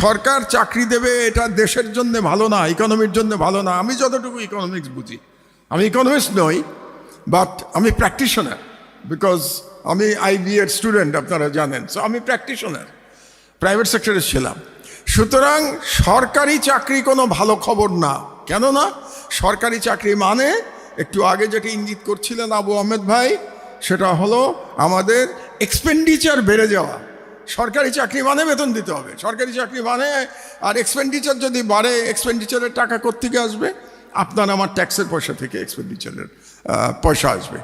সরকার চাকরি দেবে এটা দেশের জন্য ভালো না, ইকোনমির জন্য ভালো না। আমি যতটুকু ইকোনমিক্স বুঝি, আমি ইকোনমিস্ট নই, বাট আমি প্র্যাকটিশনার, বিকজ আমি IB এর স্টুডেন্ট, আপনারা জানেন। সো আমি প্র্যাকটিশনার, প্রাইভেট সেক্টরে ছিলাম। সুতরাং সরকারি চাকরি কোনো ভালো খবর না। কেননা সরকারি চাকরি মানে একটু আগে যেটা ইঙ্গিত করছিলেন আবু আহমেদ ভাই, সেটা হলো আমাদের এক্সপেন্ডিচার বেড়ে যাওয়া। সরকারি চাকরি মানে বেতন দিতে হবে, সরকারি চাকরি মানে, আর এক্সপেন্ডিচার যদি বাড়ে, এক্সপেন্ডিচারের টাকা কোত্থেকে আসবে? আপনার আমার ট্যাক্সের পয়সা থেকে এক্সপেন্ডিচারের পয়সা আসবে।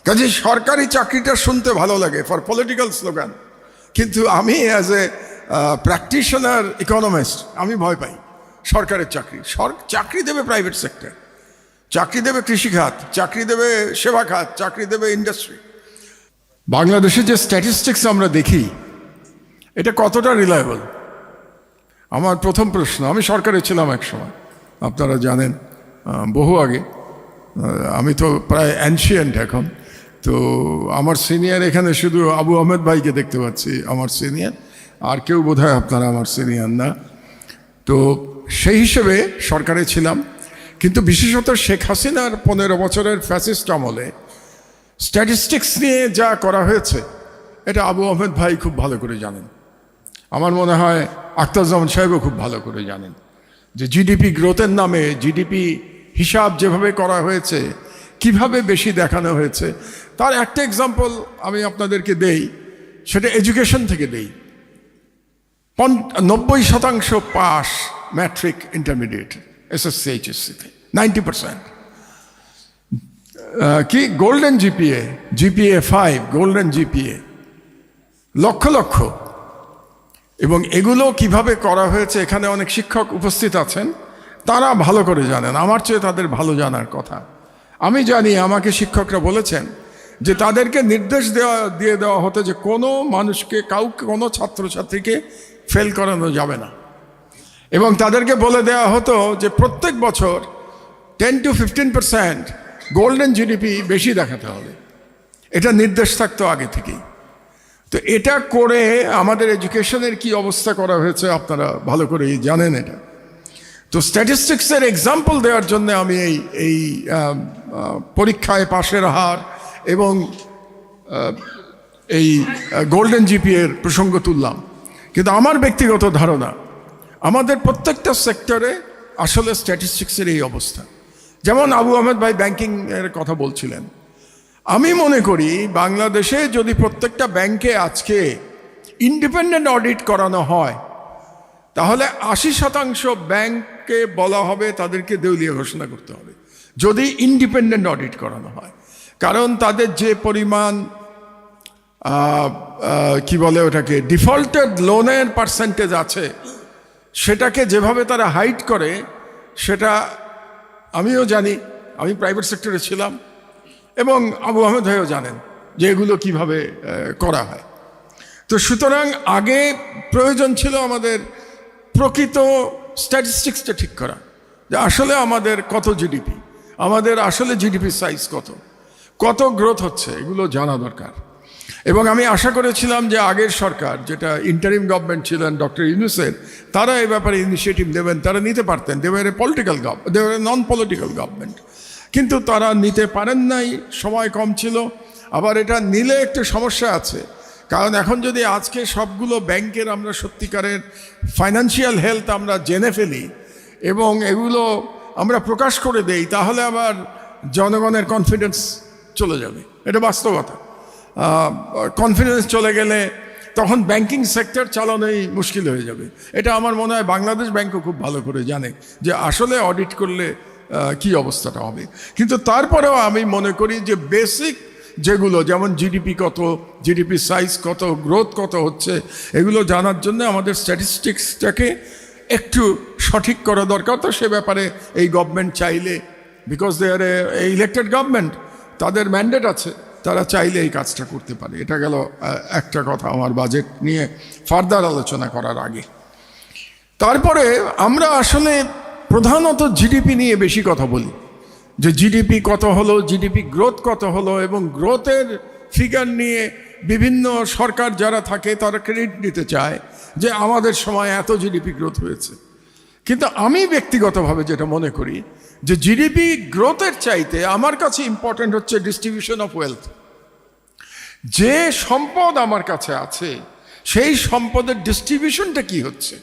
কাজে সরকারি চাকরিটা শুনতে ভালো লাগে ফর পলিটিক্যাল স্লোগান, কিন্তু আমি অ্যাজ এ প্র্যাকটিশনার ইকোনমিস্ট আমি ভয় পাই সরকারের চাকরি। চাকরি দেবে প্রাইভেট সেক্টর, চাকরি দেবে কৃষিখাত, চাকরি দেবে সেবা খাত, চাকরি দেবে ইন্ডাস্ট্রি। বাংলাদেশে যে স্ট্যাটিস্টিক্স আমরা দেখি, এটা কতটা রিলায়েবল? আমার প্রথম প্রশ্ন। আমি সরকারে ছিলাম এক সময়, আপনারা জানেন, বহু আগে। আমি তো প্রায় অ্যানশিয়েন্ট এখন। তো আমার সিনিয়র এখানে শুধু আবু আহমেদ ভাইকে দেখতে পাচ্ছি, আমার সিনিয়র, আর কেউ বোধহয় আপনারা আমার সিনিয়র না। তো সেই হিসেবে সরকারে ছিলাম, কিন্তু বিশেষত শেখ হাসিনার 15 বছরের ফ্যাসিস্ট আমলে স্ট্যাটিস্টিক্স নিয়ে যা করা হয়েছে, এটা আবু আহমেদ ভাই খুব ভালো করে জানেন। আমার মনে হয় আখতারুজ্জামান সাহেবও খুব ভালো করে জানেন যে জিডিপি গ্রোথের নামে জিডিপি হিসাব যেভাবে করা হয়েছে, কিভাবে বেশি দেখানো হয়েছে। তার একটা এক্সাম্পল আমি আপনাদেরকে দেই, সেটা এডুকেশন থেকে দেই। 90% পাস ম্যাট্রিক, ইন্টারমিডিয়েট, SSC HSC-তে 90%। কি golden GPA 5, golden GPA, lakh lakh. এবং এগুলো কিভাবে করা হয়েছে, এখানে অনেক শিক্ষক উপস্থিত আছেন, তারা ভালো করে জানেন, আমার চেয়ে তাদের ভালো জানার কথা। আমি জানি, আমাকে শিক্ষকরা বলেছেন যে তাদেরকে নির্দেশ দিয়ে দেওয়া হতো যে কোনো মানুষকে, কোনো ছাত্রছাত্রীকে ফেল করানো যাবে না। এবং তাদেরকে বলে দেওয়া হতো যে প্রত্যেক বছর 10 to 15% গোল্ডেন জিডিপি বেশি দেখাতে হবে। এটা নির্দেশ থাকতো আগে থেকেই। তো এটা করে আমাদের এডুকেশনের কি অবস্থা করা হয়েছে আপনারা ভালো করেই জানেন এটা। তো স্ট্যাটিস্টিক্সের এক্সাম্পল দেওয়ার জন্য আমি এই পরীক্ষায় পাশের হার এবং এই গোল্ডেন জিপিএর প্রসঙ্গ তুললাম। কিন্তু আমার ব্যক্তিগত ধারণা, আমাদের প্রত্যেকটা সেক্টরে আসলে স্ট্যাটিস্টিক্সের এই অবস্থা। যেমন আবু আহমেদ ভাই ব্যাংকিংয়ের কথা বলছিলেন, আমি মনে করি বাংলাদেশে যদি প্রত্যেকটা ব্যাংকে আজকে ইন্ডিপেন্ডেন্ট অডিট করানো হয়, তাহলে 80% ব্যাংককে বলা হবে তাদেরকে দেউলিয়া ঘোষণা করতে হবে, যদি ইন্ডিপেন্ডেন্ট অডিট করানো হয়। কারণ তাদের যে পরিমাণ কি বলে ওটাকে, ডিফল্টেড লোনের পার্সেন্টেজ আছে, সেটাকে যেভাবে তারা হাইড করে, সেটা আমিও জানি, আমি প্রাইভেট সেক্টরে ছিলাম, এবং আবু আহমেদ ভাইও জানেন যে এগুলো কিভাবে করা হয়। তো সুতরাং আগে প্রয়োজন ছিল আমাদের প্রকৃত স্ট্যাটিস্টিক্সটা ঠিক করা, যে আসলে আমাদের কত জিডিপি, আমাদের আসলে জিডিপি সাইজ কত গ্রোথ হচ্ছে, এগুলো জানা দরকার। এবং আমি আশা করেছিলাম যে আগের সরকার, যেটা ইন্টারিম গভর্নমেন্ট ছিলেন ডক্টর ইউনূসের, তারা এ ব্যাপারে ইনিশিয়েটিভ নেবেন, তারা নিতে পারতেন। দেওয়ার নন পলিটিক্যাল গভর্নমেন্ট, কিন্তু তারা নিতে পারেন নাই, সময় কম ছিল। আবার এটা নিলে একটু সমস্যা আছে, কারণ এখন যদি আজকে সবগুলো ব্যাংকের আমরা সত্যিকারের ফাইন্যান্সিয়াল হেলথ আমরা জেনে ফেলি এবং এগুলো আমরা প্রকাশ করে দেই, তাহলে আবার জনগণের কনফিডেন্স চলে যাবে। এটা বাস্তবতা। কনফিডেন্স চলে গেলে তখন ব্যাংকিং সেক্টর চালানোই মুশকিল হয়ে যাবে। এটা আমার মনে হয় বাংলাদেশ ব্যাংকও খুব ভালো করে জানে যে আসলে অডিট করলে কি অবস্থাটা হবে। কিন্তু তারপরেও আমি মনে করি যে বেসিক যেগুলো, যেমন জিডিপি কত, জিডিপি সাইজ কত, গ্রোথ কত হচ্ছে, এগুলো জানার জন্য আমাদের স্ট্যাটিস্টিক্সটাকে একটু সঠিক করা দরকার। তো সে ব্যাপারে এই গভর্নমেন্ট চাইলে, because they are elected government, তাদের ম্যান্ডেট আছে, তারা চাইলে এই কাজটা করতে পারে। এটা গেল একটা কথা আমার বাজেট নিয়ে ফার্দার আলোচনা করার আগে। তারপরে আমরা আসলে প্রধানত জিডিপি নিয়ে বেশি কথা বলি, যে জিডিপি কত হলো, জিডিপি গ্রোথ কত হলো, এবং গ্রোথের ফিগার নিয়ে বিভিন্ন সরকার যারা থাকে তারা ক্রেডিট নিতে চায় যে আমাদের সময় এত জিডিপি গ্রোথ হয়েছে, কিন্তু আমি ব্যক্তিগতভাবে যেটা মনে করি যে জিডিপি গ্রোথের চাইতে আমার কাছে ইম্পর্টেন্ট হচ্ছে ডিস্ট্রিবিউশন অফ ওয়েলথ। যে সম্পদ আমার কাছে আছে সেই সম্পদের ডিস্ট্রিবিউশনটা কি হচ্ছে।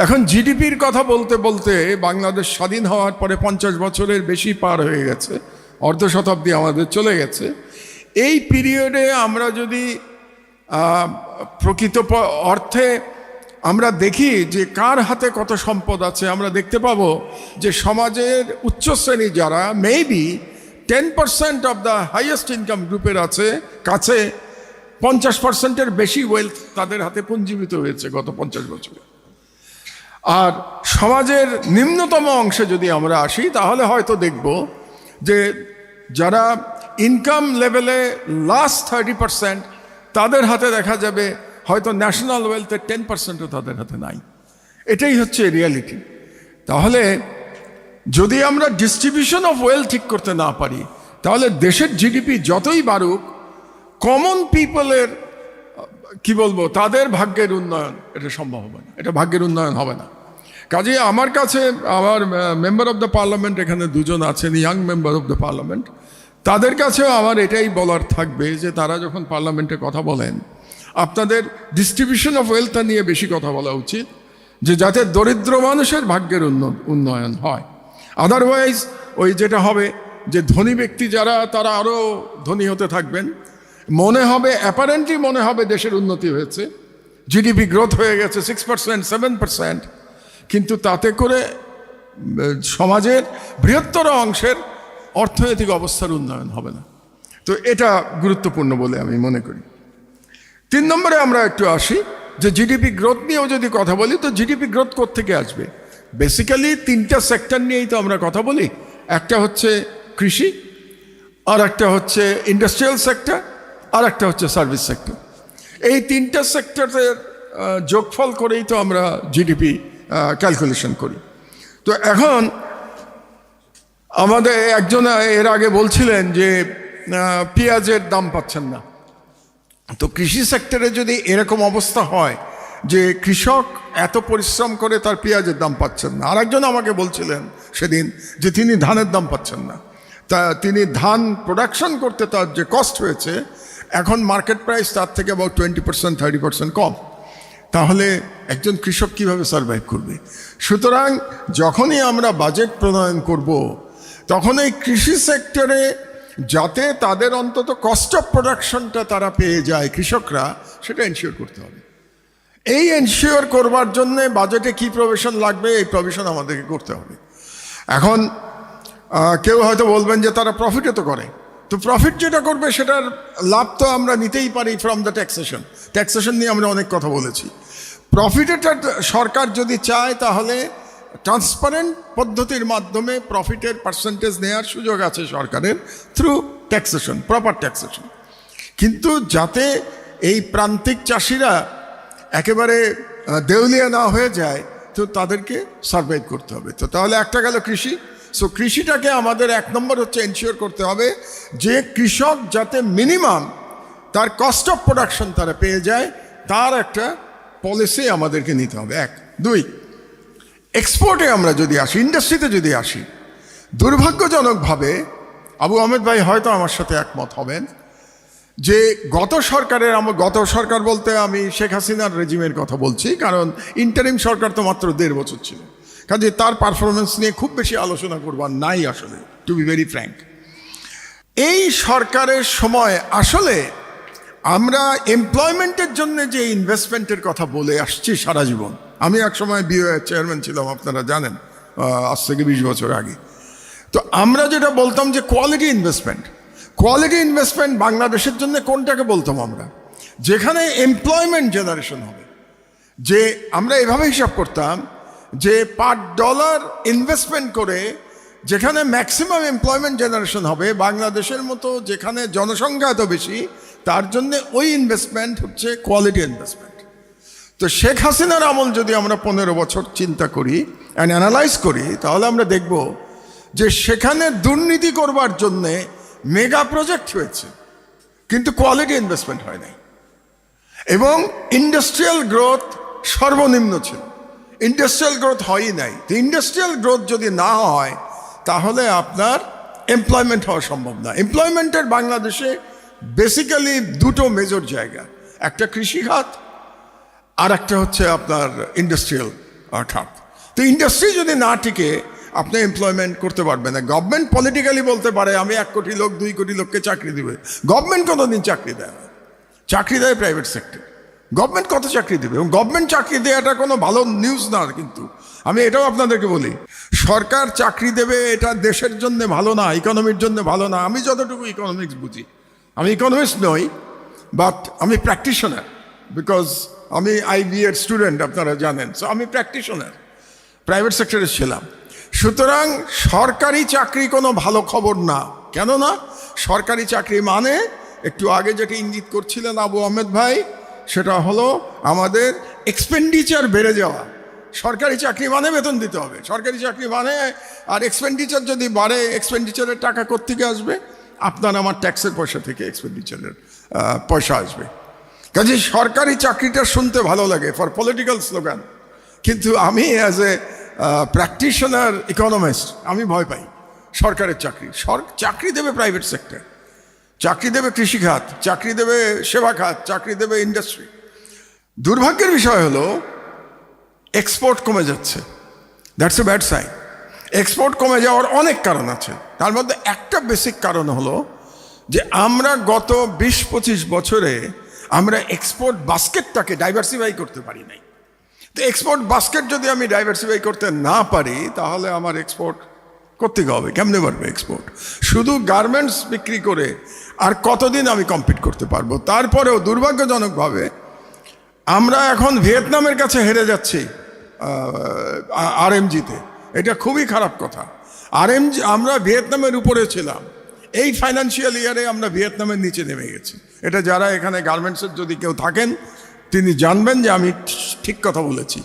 এখন জিডিপির কথা বলতে বলতে বাংলাদেশ স্বাধীন হওয়ার পরে 50 বছরের বেশি পার হয়ে গেছে, অর্ধ শতাব্দী আমাদের চলে গেছে। এই পিরিয়ডে আমরা যদি প্রকৃত অর্থে আমরা দেখি যে কার হাতে কত সম্পদ আছে, আমরা দেখতে পাবো যে সমাজের উচ্চ শ্রেণী যারা maybe 10% of the highest income গ্রুপের কাছে 50%-এর বেশি ওয়েলথ তাদের হাতে পুঞ্জীভূত হয়েছে গত 50 বছরে। আর সমাজের নিম্নতম অংশে যদি আমরা আসি তাহলে হয়তো দেখব যে যারা ইনকাম লেভেলে লাস্ট 30% তাদের হাতে দেখা যাবে হয়তো ন্যাশনাল ওয়েলথের 10%ও তাদের হাতে নাই। এটাই হচ্ছে রিয়ালিটি। তাহলে যদি আমরা ডিস্ট্রিবিউশন অফ ওয়েলথ ঠিক করতে না পারি তাহলে দেশের জিডিপি যতই বাড়ুক কমন পিপলের কি বলবো তাদের ভাগ্যের উন্নয়ন এটা সম্ভব হবে না, এটা ভাগ্যের উন্নয়ন হবে না। কাজে আমার কাছে আমার মেম্বার অফ দ্য পার্লামেন্ট এখানে দুজন আছেন, young member of the parliament, তাদের কাছেও আমার এটাই বলার থাকবে যে তারা যখন পার্লামেন্টে কথা বলেন আপনাদের ডিস্ট্রিবিউশন অফ ওয়েলথ নিয়ে বেশি কথা বলা উচিত, যে যাতে দরিদ্র মানুষের ভাগ্যের উন্নয়ন হয়। আদারওয়াইজ ওই যেটা হবে যে ধনী ব্যক্তি যারা তারা আরও ধনী হতে থাকবেন, মনে হবে অ্যাপারেন্টলি মনে হবে দেশের উন্নতি হয়েছে, জিডিপি গ্রোথ হয়ে গেছে 6%, 7%, কিন্তু তাতে করে সমাজের বৃহত্তর অংশের অর্থনৈতিক অবস্থার উন্নয়ন হবে না। তো এটা গুরুত্বপূর্ণ বলে আমি মনে করি। 3 নম্বরে আমরা একটু আসি যে জিডিপি গ্রোথ নিয়েও যদি কথা বলি তো জিডিপি গ্রোথ কোত্থেকে আসবে। বেসিক্যালি 3টা সেক্টর নিয়েই তো আমরা কথা বলি। একটা হচ্ছে কৃষি, আর একটা হচ্ছে ইন্ডাস্ট্রিয়াল সেক্টর, আর একটা হচ্ছে সার্ভিস সেক্টর। এই 3টা সেক্টরের যোগফল করেই তো আমরা জিডিপি ক্যালকুলেশন করি। তো এখন আমাদের একজন এর আগে বলছিলেন যে পেঁয়াজের দাম পাচ্ছেন না। তো কৃষি সেক্টরে যদি এরকম অবস্থা হয় যে কৃষক এত পরিশ্রম করে তার পেঁয়াজের দাম পাচ্ছেন না, আরেকজন আমাকে বলছিলেন সেদিন যে তিনি ধানের দাম পাচ্ছেন না, তা তিনি ধান প্রোডাকশন করতে তার যে কস্ট হয়েছে এখন মার্কেট প্রাইস তার থেকে অ্যাবাউট 20%, 30% কম। তাহলে একজন কৃষক কিভাবে সার্ভাইভ করবে? সুতরাং যখনই আমরা বাজেট প্রণয়ন করব তখন এই কৃষি সেক্টরে যাতে তাদের অন্তত কস্ট অফ প্রোডাকশনটা তারা পেয়ে যায় কৃষকরা, সেটা এনশিওর করতে হবে। এই এনশিওর করবার জন্য বাজেটে কি প্রভিশন লাগবে এই প্রভিশন আমাদেরকে করতে হবে। এখন কেউ হয়তো বলবেন যে তারা প্রফিটও তো করে, তো প্রফিট যেটা করবে সেটার লাভ তো আমরা নিতেই পারি ফ্রম দ্য ট্যাক্সেশন। ট্যাক্সেশন নিয়ে আমরা অনেক কথা বলেছি। প্রফিটেটা সরকার যদি চায় তাহলে ট্রান্সপারেন্ট পদ্ধতির মাধ্যমে প্রফিটের পার্সেন্টেজ নেওয়ার সুযোগ আছে সরকারের থ্রু ট্যাক্সেশন, প্রপার ট্যাক্সেশন। কিন্তু যাতে এই প্রান্তিক চাষিরা একেবারে দেউলিয়া না হয়ে যায় তো তাদেরকে সার্ভাইভ করতে হবে। তো তাহলে একটা গেল কৃষি। সো কৃষিটাকে আমাদের 1 নম্বর হচ্ছে এনশিওর করতে হবে যে কৃষক যাতে মিনিমাম তার কস্ট অফ প্রোডাকশন তারা পেয়ে যায়, তার একটা পলিসি আমাদেরকে নিতে হবে। 1, 2 এক্সপোর্টে আমরা যদি আসি, ইন্ডাস্ট্রিতে যদি আসি, দুর্ভাগ্যজনকভাবে আবু আহমেদ ভাই হয়তো আমার সাথে একমত হবেন যে গত সরকার বলতে আমি শেখ হাসিনার রেজিমের কথা বলছি, কারণ ইন্টারিম সরকার তো মাত্র 1.5 বছর ছিল, কাজে তার পারফরমেন্স নিয়ে খুব বেশি আলোচনা করবার নাই আসলে, টু বি ভেরি ফ্র্যাঙ্ক। এই সরকারের সময় আসলে আমরা এমপ্লয়মেন্টের জন্য যে ইনভেস্টমেন্টের কথা বলে আসছি সারা জীবন, আমি এক সময় বিওএ চেয়ারম্যান ছিলাম, আপনারা জানেন, আজ থেকে 20 বছর আগে। তো আমরা যেটা বলতাম যে কোয়ালিটি ইনভেস্টমেন্ট বাংলাদেশের জন্য কোনটাকে বলতাম আমরা, যেখানে এমপ্লয়মেন্ট জেনারেশন হবে। যে আমরা এভাবে হিসাব করতাম যে পার ডলার ইনভেস্টমেন্ট করে যেখানে ম্যাক্সিমাম এমপ্লয়মেন্ট জেনারেশন হবে, বাংলাদেশের মতো যেখানে জনসংখ্যা এত বেশি, তার জন্য ওই ইনভেস্টমেন্ট হচ্ছে কোয়ালিটি ইনভেস্টমেন্ট। তো শেখ হাসিনার আমল যদি আমরা 15 বছর চিন্তা করি অ্যান্ড অ্যানালাইজ করি, তাহলে আমরা দেখব যে সেখানে দুর্নীতি করবার জন্যে মেগা প্রজেক্ট হয়েছে, কিন্তু কোয়ালিটি ইনভেস্টমেন্ট হয় নাই। এবং ইন্ডাস্ট্রিয়াল গ্রোথ সর্বনিম্ন ছিল, ইন্ডাস্ট্রিয়াল গ্রোথ হয়ই নাই। তো ইন্ডাস্ট্রিয়াল গ্রোথ যদি না হয় তাহলে আপনার এমপ্লয়মেন্ট হওয়া সম্ভব না। এমপ্লয়মেন্টের বাংলাদেশে বেসিক্যালি দুটো মেজর জায়গা, একটা কৃষি খাত আর একটা হচ্ছে আপনার ইন্ডাস্ট্রিয়াল খাত। তো ইন্ডাস্ট্রি যদি না টিকে আপনি এমপ্লয়মেন্ট করতে পারবেন না। গভর্নমেন্ট পলিটিক্যালি বলতে পারে আমি 1 কোটি লোক 2 কোটি লোককে চাকরি দেবে, গভর্নমেন্ট কোনোদিন চাকরি দেয় না, চাকরি দেয় প্রাইভেট সেক্টর। গভর্নমেন্ট কত চাকরি দেবে? এবং গভর্নমেন্ট চাকরি দেওয়াটা কোনো ভালো নিউজ না। কিন্তু আমি এটাও আপনাদেরকে বলি, সরকার চাকরি দেবে এটা দেশের জন্য ভালো না, ইকোনমির জন্য ভালো না। আমি যতটুকু ইকোনমিক্স বুঝি, আমি ইকোনমিস্ট নই, বাট আমি প্র্যাকটিশনার, বিকজ আমি IB এর স্টুডেন্ট, আপনারা জানেন। সো আমি প্র্যাকটিশনার, প্রাইভেট সেক্টরে ছিলাম। সুতরাং সরকারি চাকরি কোনো ভালো খবর না। কেন না? সরকারি চাকরি মানে একটু আগে যেটা ইঙ্গিত করছিলেন আবু আহমেদ ভাই, সেটা হলো আমাদের এক্সপেন্ডিচার বেড়ে যাওয়া। সরকারি চাকরি মানে বেতন দিতে হবে, সরকারি চাকরি মানে, আর এক্সপেন্ডিচার যদি বাড়ে, এক্সপেন্ডিচারের টাকা কোত্থেকে আসবে? আপনার আমার ট্যাক্সের পয়সা থেকে এক্সপেন্ডিচারের পয়সা আসবে। কাজে সরকারি চাকরিটা শুনতে ভালো লাগে ফর পলিটিক্যাল স্লোগান, কিন্তু আমি অ্যাজ এ প্র্যাকটিশনার ইকোনমিস্ট আমি ভয় পাই সরকারের চাকরি। চাকরি দেবে প্রাইভেট সেক্টর, চাকরি দেবে কৃষি খাত, চাকরি দেবে সেবা খাত, চাকরি দেবে ইন্ডাস্ট্রি। দুর্ভাগ্যের বিষয় হলো এক্সপোর্ট কমে যাচ্ছে, that's a bad sign. Export কমে যাওয়ার অনেক কারণ আছে, তার মধ্যে একটা বেসিক কারণ হলো যে আমরা গত 20-25 বছরে আমরা এক্সপোর্ট বাস্কেটটাকে ডাইভার্সিফাই করতে পারি নাই। তো এক্সপোর্ট বাস্কেট যদি আমি ডাইভার্সিফাই করতে না পারি তাহলে আমার এক্সপোর্ট করতে হবে, কেমনে পারবে এক্সপোর্ট? শুধু গার্মেন্টস বিক্রি করে আর কতদিন আমি কম্পিট করতে পারবো? তারপরেও দুর্ভাগ্যজনকভাবে আমরা এখন ভিয়েতনামের কাছে হেরে যাচ্ছি RMGতে। এটা খুবই খারাপ কথা। RMG আমরা ভিয়েতনামের উপরে ছিলাম, এই ফাইন্যান্সিয়াল ইয়ারে আমরা ভিয়েতনামের নিচে নেমে গেছি। এটা যারা এখানে গার্মেন্টসের যদি কেউ থাকেন তিনি জানবেন যে আমি ঠিক কথা বলেছি।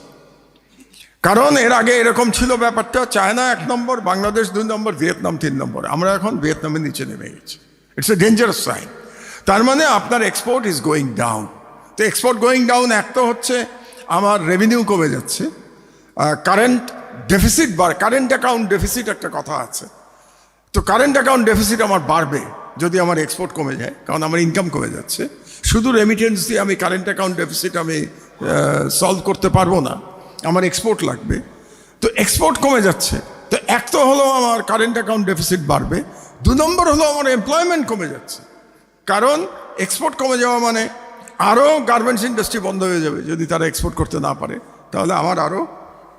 কারণ এর আগে এরকম ছিল ব্যাপারটা, চায়না 1 নম্বর, বাংলাদেশ 2 নম্বর, ভিয়েতনাম 3 নম্বর। আমরা এখন ভিয়েতনামের নিচে নেমে গেছি। It's a dangerous sign. তার মানে আপনার এক্সপোর্ট ইজ গোয়িং ডাউন। তো এক্সপোর্ট গোয়িং ডাউন, এক তো হচ্ছে আমার রেভিনিউ কমে যাচ্ছে, current deficit current account deficit একটা কথা আছে। তো কারেন্ট অ্যাকাউন্ট ডেফিসিট আমার বাড়বে যদি আমার এক্সপোর্ট কমে যায়, কারণ আমার ইনকাম কমে যাচ্ছে। শুধু রেমিটেন্স দিয়ে আমি কারেন্ট অ্যাকাউন্ট ডেফিসিট আমি সলভ করতে পারবো না, আমার এক্সপোর্ট লাগবে। তো এক্সপোর্ট কমে যাচ্ছে, তো এক তো হলো আমার কারেন্ট অ্যাকাউন্ট ডেফিসিট বাড়বে, 2 নম্বর হলো আমার এমপ্লয়মেন্ট কমে যাচ্ছে। কারণ এক্সপোর্ট কমে যাওয়া মানে আরও গার্মেন্টস ইন্ডাস্ট্রি বন্ধ হয়ে যাবে। যদি তারা এক্সপোর্ট করতে না পারে তাহলে আমার আরও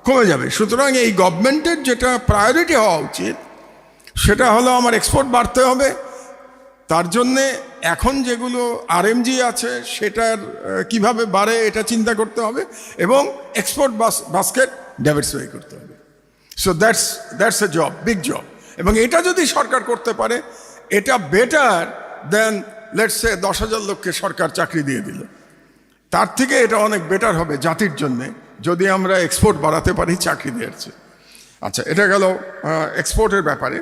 কমে যাবে। সুতরাং এই গভর্নমেন্টের যেটা প্রায়োরিটি হওয়া উচিত সেটা হলো আমার এক্সপোর্ট বাড়তে হবে। তার জন্যে এখন যেগুলো RMG আছে সেটার কিভাবে বাড়ে এটা চিন্তা করতে হবে, এবং এক্সপোর্ট বাস্কেট ডাইভার্সিফাই করতে হবে। So that's a job, big job. এবং এটা যদি সরকার করতে পারে এটা বেটার দেন লেটস সে 10,000 লোককে সরকার চাকরি দিয়ে দিল। তার থেকে এটা অনেক বেটার হবে জাতির জন্যে যদি আমরা এক্সপোর্ট বাড়াতে পারি চাকরি দিয়েছে। আচ্ছা, এটা গেল এক্সপোর্টের ব্যাপারে।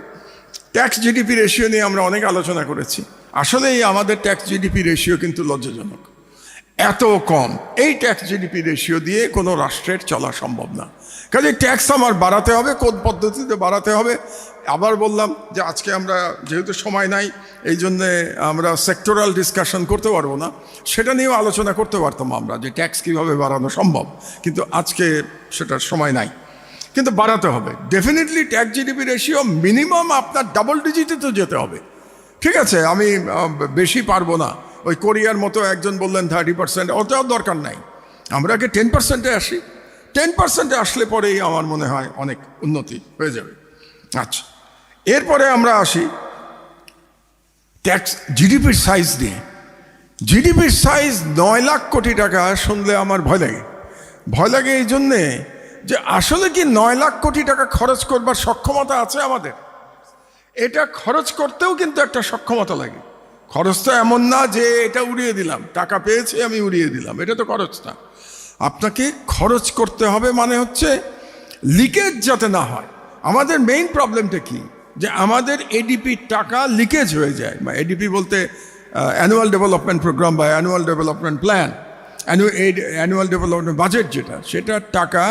ট্যাক্স GDP রেশিও নিয়ে আমরা অনেক আলোচনা করেছি। আসলেই আমাদের ট্যাক্স GDP রেশিও কিন্তু লজ্জাজনক, এত কম। এই ট্যাক্স GDP রেশিও দিয়ে কোনো রাষ্ট্রের চলা সম্ভব না। কাজে ট্যাক্স আমার বাড়াতে হবে, কোন পদ্ধতিতে বাড়াতে হবে। আবার বললাম যে আজকে আমরা যেহেতু সময় নাই এই জন্যে আমরা সেক্টরাল ডিসকাশন করতে পারবো না, সেটা নিয়েও আলোচনা করতে পারতাম আমরা যে ট্যাক্স কীভাবে বাড়ানো সম্ভব, কিন্তু আজকে সেটার সময় নাই। কিন্তু বাড়াতে হবে definitely. Tax GDP ratio minimum আপনার ডাবল ডিজিটে তো যেতে হবে, ঠিক আছে? আমি বেশি পারবো না। ওই কোরিয়ার মতো একজন বললেন 30%, ওটাও দরকার নাই। আমরা আগে 10%-এ আসি, 10%-এ আসলে পরেই আমার মনে হয় অনেক উন্নতি হয়ে যাবে। আচ্ছা, এরপরে আমরা আসি ট্যাক্স GDPর সাইজ নিয়ে। GDPর সাইজ 9 লাখ কোটি টাকা শুনলে আমার ভয় লাগে। ভয় লাগে এই জন্যে যে আসলে কি 9 লাখ কোটি টাকা খরচ করবার সক্ষমতা আছে আমাদের? এটা খরচ করতেও কিন্তু একটা সক্ষমতা লাগে। খরচ তো এমন না যে এটা উড়িয়ে দিলাম, টাকা পেয়েছি আমি উড়িয়ে দিলাম, এটা তো খরচ না। আপনাকে খরচ করতে হবে, মানে হচ্ছে লিকেজ যাতে না হয়। আমাদের মেইন প্রবলেমটা কি? যে আমাদের ADP টাকা লিকেজ হয়ে যায়। বা ADP বলতে অ্যানুয়াল ডেভেলপমেন্ট প্রোগ্রাম বা annual development plan, annual development budget সেটার টাকা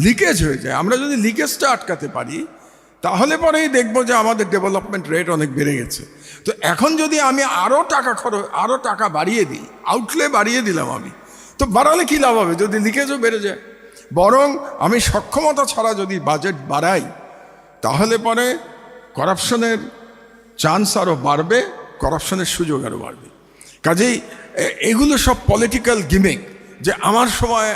লিকেজ হয়ে যায়। আমরা যদি লিকেজটা আটকাতে পারি তাহলে পরেই দেখবো যে আমাদের ডেভেলপমেন্ট রেট অনেক বেড়ে গেছে। তো এখন যদি আমি আরও টাকা বাড়িয়ে দিই, আউটলে বাড়িয়ে দিলাম আমি, তো বাড়ালে কী লাভ হবে যদি লিকেজও বেড়ে যায়? বরং আমি সক্ষমতা ছাড়া যদি বাজেট বাড়াই তাহলে পরে করাপশনের চান্স আরও বাড়বে, করাপশনের সুযোগ আরও বাড়বে। কাজেই এগুলো সব পলিটিক্যাল গিমিক, যে আমার সময়